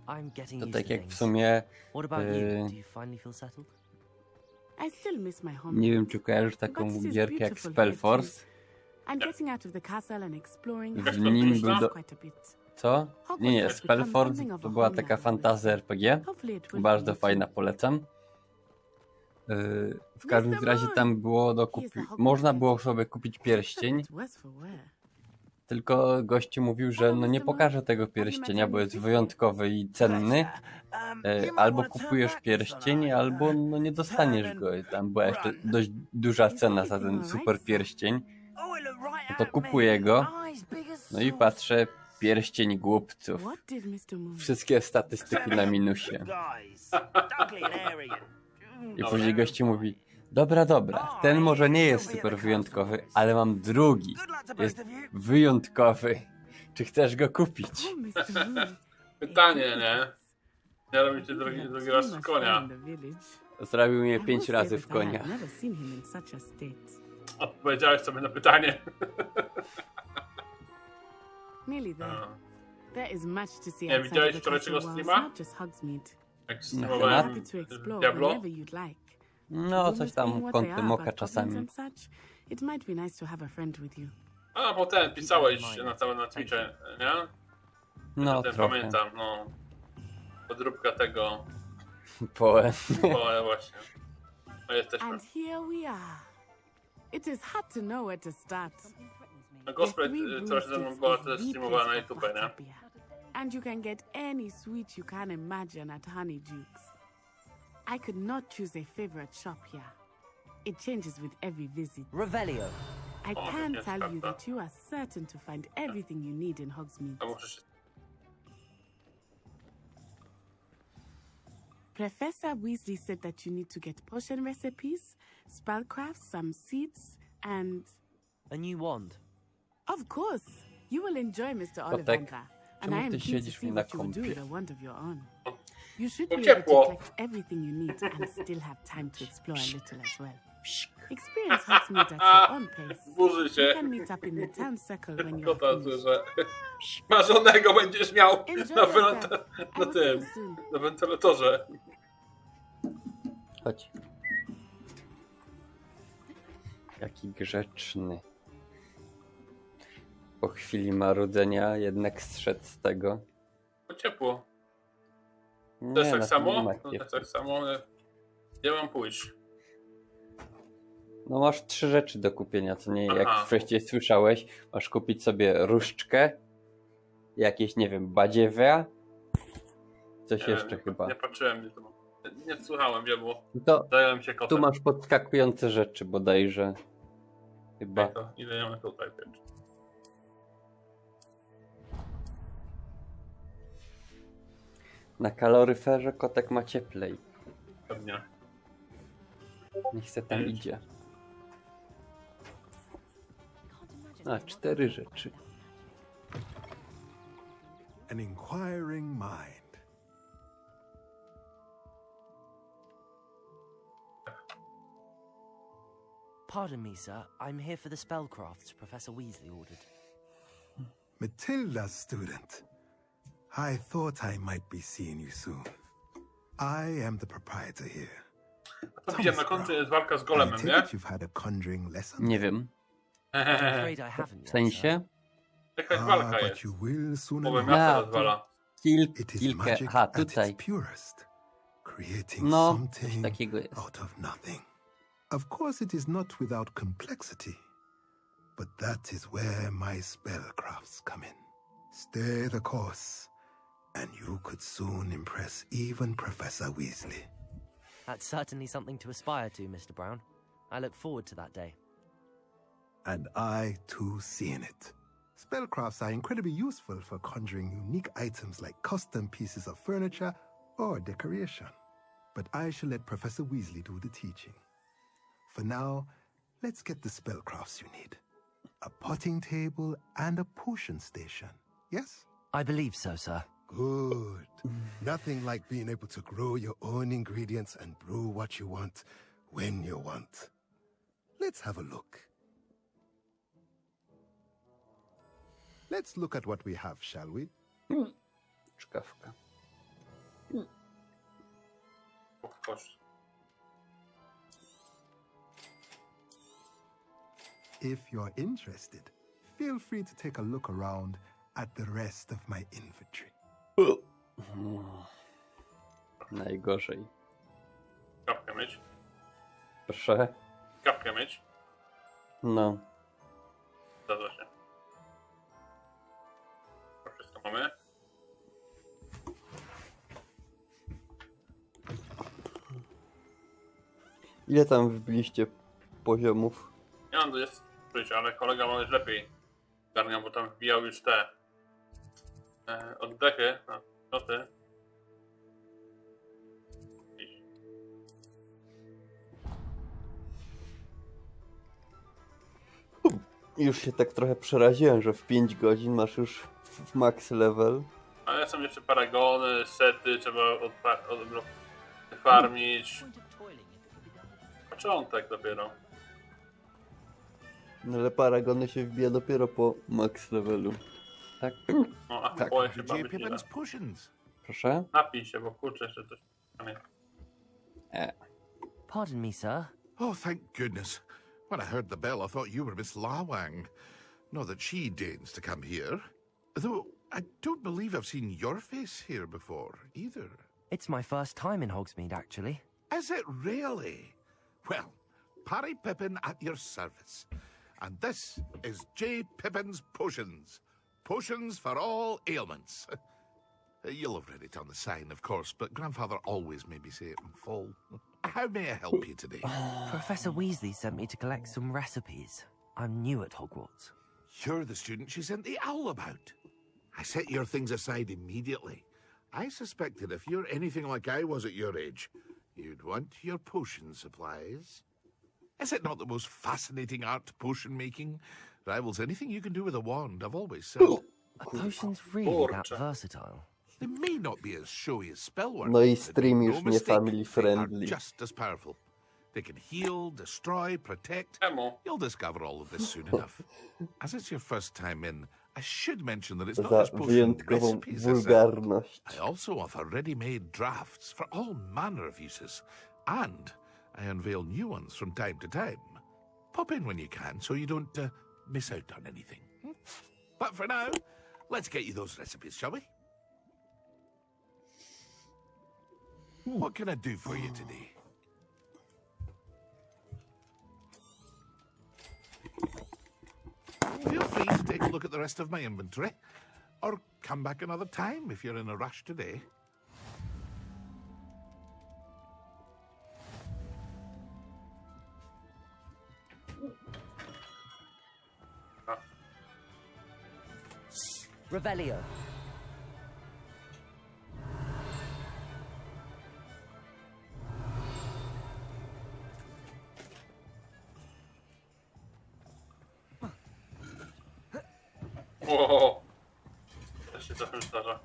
I'm getting To used tak to jak w things. sumie, What about you? Do you finally feel settled? I still miss my home. nie wiem czy kojarzysz taką But it is gierkę jak beautiful Spellforce. here, and getting out of the castle and exploring W nim był do... quite a bit. Co? Nie, Spellforce to była taka fantasy RPG. Bardzo fajna, polecam. W każdym razie tam było można było sobie kupić pierścień. Tylko gościu mówił, że no nie pokaże tego pierścienia, bo jest wyjątkowy i cenny. Albo kupujesz pierścień, albo no nie dostaniesz go. I tam była jeszcze dość duża cena za ten super pierścień. No to kupuję go. No i patrzę, pierścień głupców. Wszystkie statystyki na minusie. I później gościu mówi: dobra, ten może nie jest super wyjątkowy, ale mam drugi. Jest wyjątkowy. Czy chcesz go kupić? Pytanie, nie? Nie robicie drugi raz w konia. Zrobił mnie 5 razy w konia. Odpowiedziałeś sobie na pytanie. Nie, widziałeś wczorajszego streama? Jak streamowałem Diablo? No, coś tam kątem oka czasami. It might be nice to have a friend with you. A, bo ten pisałeś na Twitche, nie? No, ten trochę. pamiętam, no. Podróbka tego. Poe. Poe właśnie. No jesteśmy. And here we are. It is hard to know where to start. No cosplay coraz ze mną była też streamowana na YouTube, nie? And you can get any sweet you can imagine at Honeyduke's. I could not choose a favorite shop here. It changes with every visit. Revelio. I can tell you that you are certain to find everything you need in Hogsmeade. A muszę się... Professor Weasley said that you need to get potion recipes, spellcrafts, some seeds, and... A new wand. Of course! You will enjoy Mr. Kotek, Ollivander, and I czemu am ty keen to siedzisz see mi na what you will do kompie? with a wand of your own. You should Bo be able to ciepło. collect everything you need and still have time to explore a little as well. Experience Hogsmeade at your own pace. Burzy You się. can meet up in the town circle when you Kota are finished. słyszę. Marzonego będziesz miał Enjoy na, yourself. I na will see you tym, soon. na wentylatorze. Chodź. Jaki grzeczny. Po chwili marudzenia jednak zszedł z tego. Bo ciepło. Nie, To jest na tak tym samo? nie ma To ciepła. jest tak samo. Gdzie mam pójść? No masz 3 rzeczy do kupienia, co nie, jak Aha. wcześniej słyszałeś, masz kupić sobie różdżkę, jakieś, nie wiem, badziewia, coś jeszcze chyba. Nie patrzyłem, gdzie to było. Nie słuchałem, gdzie było. To Zająłem się kotem. tu masz podskakujące rzeczy bodajże. Chyba. To idziemy tutaj. Na kaloryferze kotek ma cieplej. Pewnie. Niech se tam idzie. A, 4 rzeczy. An inquiring mind. Pardon me, sir. I'm here for the spellcrafts Professor Weasley ordered. Matilda, student. I thought I might be seeing you soon. I am the proprietor here. To widziałem na końcu jest walka z I golemem, take nie? it you've had a conjuring lesson. Nie wiem. I'm afraid I haven't W yet, sensie? Jakaś walka but jest. you will soon Połowę enough. miasta A, rozwala. It is Kilkę. magic Aha, at tutaj. its purest, creating No, coś something takiego jest. out of nothing. Of course, it is not without complexity, but that is where my spellcrafts come in. Stay the course, and you could soon impress even Professor Weasley. That's certainly something to aspire to, Mr. Brown. I look forward to that day. And I, too, see in it. Spellcrafts are incredibly useful for conjuring unique items like custom pieces of furniture or decoration. But I shall let Professor Weasley do the teaching. For now, let's get the spellcrafts you need. A potting table and a potion station, yes? I believe so, sir. Good. Nothing like being able to grow your own ingredients and brew what you want when you want. Let's have a look. Let's look at what we have, shall we? Czkawka. Chodź. If you're interested, feel free to take a look around at the rest of my inventory. Najgorzej. Kapkę mieć. Proszę. Kapkę mieć. No. Zdarza się. To wszystko mamy. Ile tam wbiliście poziomów? Nie mam 26, ale kolega ma już lepiej garniał, bo tam wbijał już te oddechy na noty. Już się tak trochę przeraziłem, że w 5 godzin masz już w max level. Ale są jeszcze paragony, sety, trzeba farmić. Początek dopiero. No ale paragony się wbija dopiero po max levelu. Tak? No, a Tak. Twoje chyba być nie da. Proszę? Napij się, bo kurczę, jeszcze coś tam jest. Pardon me, sir. Oh, thank goodness. When I heard the bell, I thought you were Miss Lawang. Not that she deigns to come here. Though I don't believe I've seen your face here before, either. It's my first time in Hogsmeade, actually. Is it really? Well, Parry Pippin at your service. And this is J. Pippin's Potions. Potions for all ailments. You'll have read it on the sign, of course, but Grandfather always made me say it in full. How may I help you today? Professor Weasley sent me to collect some recipes. I'm new at Hogwarts. You're the student she sent the owl about. I set your things aside immediately. I suspected if you're anything like I was at your age, you'd want your potion supplies. Is it not the most fascinating art, potion making? Rivals anything you can do with a wand, I've always said. Are potions really that versatile? They may not be as showy as spellwork, No i but stream make już no nie mistake, family they are friendly. just as powerful. They can heal, destroy, protect. You'll discover all of this soon enough. As it's your first time in, I should mention that it's not Za just potion wyjątkową recipes. Is it? wulgarność. I also offer ready-made drafts for all manner of uses, and I unveil new ones from time to time. Pop in when you can, so you don't miss out on anything. But for now, let's get you those recipes, shall we? What can I do for you today? Feel free to take a look at the rest of my inventory, or come back another time if you're in a rush today. Revelio. Wow. To się czasem zdarza.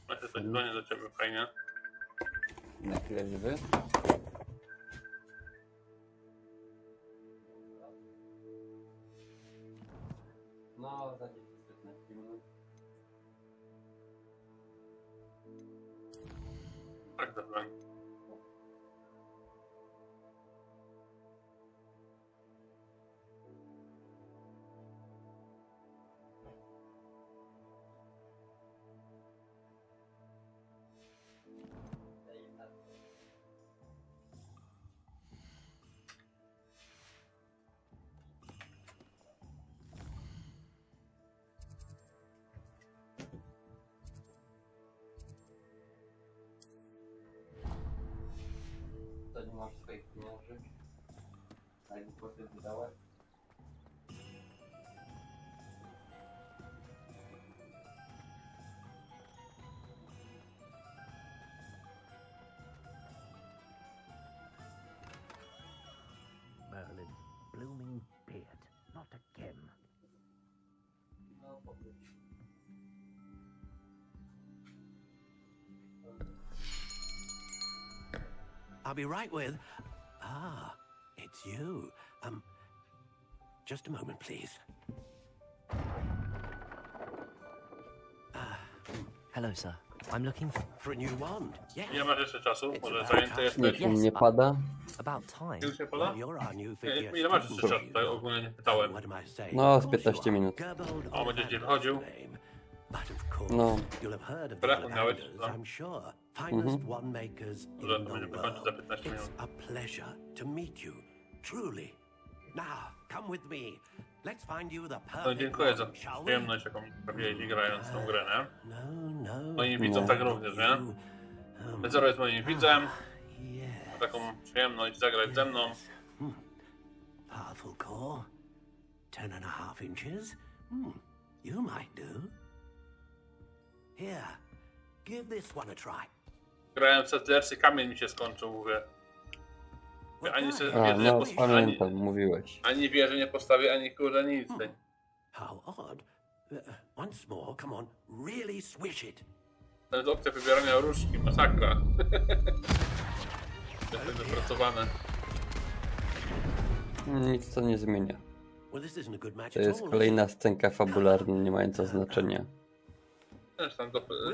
Macie coś dzwonię do ciebie, fajnie. Nakleźwy. No, za 15 minut. Tak, zadzwoń. To nie masz swoich pieniążek? A jak potem wydałeś? Merlin, blooming beard, not again. No, powiedz. I'll be right with... Ah, it's you. Just a moment, please. Hello, sir. I'm looking For a new wand, yes. Nie masz jeszcze czasu? Może zajęty jesteś? Nikt nie pada. About time. Już się pada? Well, you're our new fifth year Ile masz jeszcze student, czasu? Tutaj ogólnie nie pytałem. What am I saying? No, z Of course 15 you are. minut. Gerbold O, of będzie ci Hogwarts wchodził. name. But of course, No. you'll have heard of the Brak miałeś, Ollivanders, no. I'm sure. Finest wand makers in Że to the będzie wykończyć za world. 15 It's minut. a pleasure to meet you, truly. Now, come with me. Let's find you the No, perfect dziękuję za wand, shall we? przyjemność, jaką mi sprawiłeś grając tą grę, nie? No. Moim widzom tak również, nie? LeeZero jest moim widzem. Ma taką przyjemność zagrać ze mną. Powerful core. 10.5 inches. You might do. Here, give this one a try. Grałem w Settlersie, kamień mi się skończył, mówię. Ani sobie A, wieży nie no postawię, pamiętam, mówiłeś. ani wieży nie postawię, ani kurde nic. How odd. Once more, come on, really swish it. To jest opcja wybierania różdżki, masakra. To jest wypracowane. Nic to nie zmienia. Well, this isn't a good match To at jest all. kolejna scenka fabularna, nie mająca znaczenia. Też tam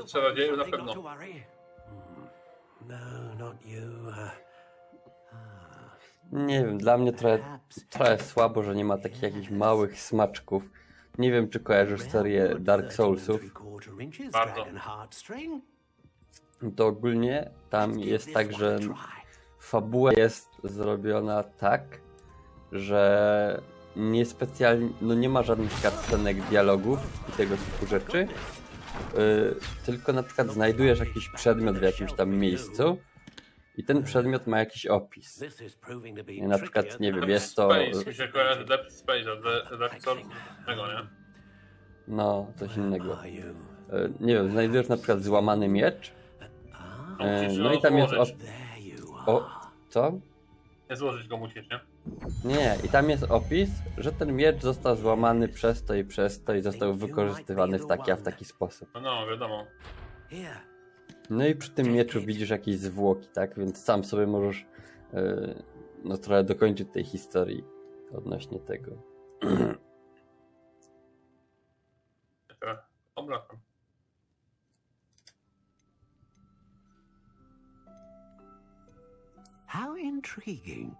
czarodziejów na Something pewno. not to worry. No, not you. Nie wiem, dla mnie trochę słabo, że nie ma takich jakichś małych smaczków. Nie wiem, czy kojarzysz serię Dark Soulsów. Bardzo. To ogólnie tam jest tak, że fabuła jest zrobiona tak, że niespecjalnie, no nie ma żadnych cutscenek, dialogów i tego typu rzeczy. Tylko na przykład znajdujesz jakiś przedmiot w jakimś tam miejscu i ten przedmiot ma jakiś opis. I na przykład, nie wiem, jest to... Space, mi się kojarzy Deep Space, Dark Souls, tego, nie? No, coś innego. Nie wiem, znajdujesz na przykład złamany miecz. No i tam jest... Co? Nie złożyć go musisz, nie? Nie, i tam jest opis, że ten miecz został złamany przez to i został wykorzystywany w taki, a w taki sposób. No, wiadomo. No i przy tym mieczu widzisz jakieś zwłoki, tak? Więc sam sobie możesz no trochę dokończyć tej historii odnośnie tego. Obracam. How intriguing.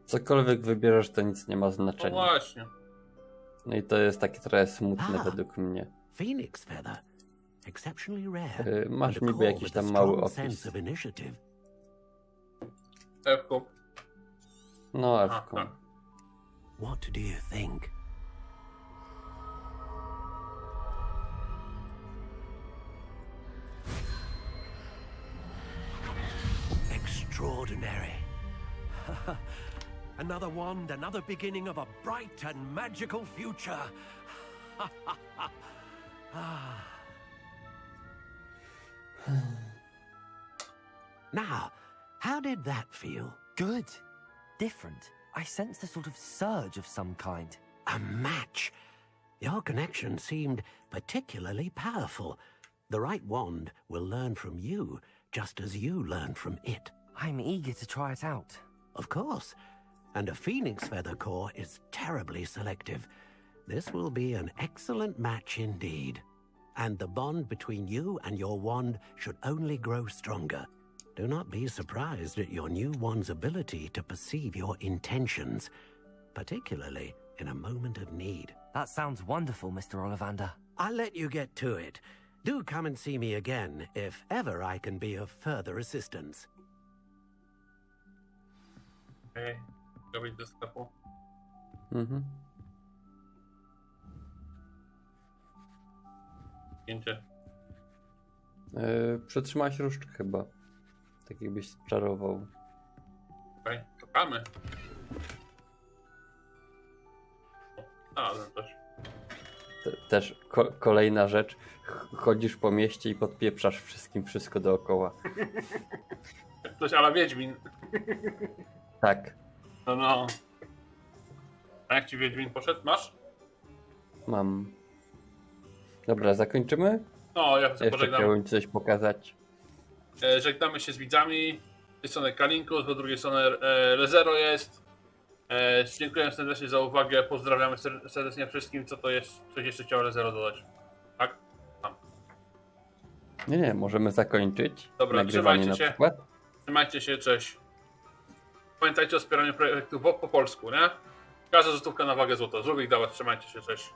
Cokolwiek wybierzesz, to nic nie ma No znaczenia. właśnie. No i to jest takie trochę smutne według mnie. Phoenix feather. Exceptionally rare. Masz and a niby core jakiś with a tam mały strong opis. sense of initiative. Ewku. No, Ewku. What do you think? Extraordinary. Another wand, another beginning of a bright and magical future. Now, how did that feel? Good. Different. I sensed a sort of surge of some kind. A match. Your connection seemed particularly powerful. The right wand will learn from you, just as you learn from it. I'm eager to try it out. Of course. And a phoenix feather core is terribly selective. This will be an excellent match indeed. And the bond between you and your wand should only grow stronger. Do not be surprised at your new wand's ability to perceive your intentions, particularly in a moment of need. That sounds wonderful, Mr. Ollivander. I'll let you get to it. Do come and see me again if ever I can be of further assistance. Okej, robić do sklepu. Mhm. Zdjęcie. Przytrzymałeś różdżkę chyba. Tak jakbyś czarował. Okej, czekamy. A, no też. Też kolejna rzecz. Chodzisz po mieście i podpieprzasz wszystkim wszystko dookoła. Coś ala Wiedźmin. Tak. No. A jak ci Wiedźmin poszedł? Masz? Mam. Dobra, zakończymy? No, ja chcę Jeszcze pożegnam. chciałbym coś pokazać. Żegnamy się z widzami. Z tej strony Kalinkus, z drugiej strony LeeZero jest. Dziękuję serdecznie za uwagę. Pozdrawiamy serdecznie wszystkim. Co to jest? Coś jeszcze chciał LeeZero dodać? Tak? Tam. Nie, możemy zakończyć. Dobra, nagrywanie trzymajcie na się. przykład. Trzymajcie się, cześć. Pamiętajcie o wspieraniu projektu po polsku, nie? Każda złotówka na wagę złota. Żółwik dla was, trzymajcie się, cześć.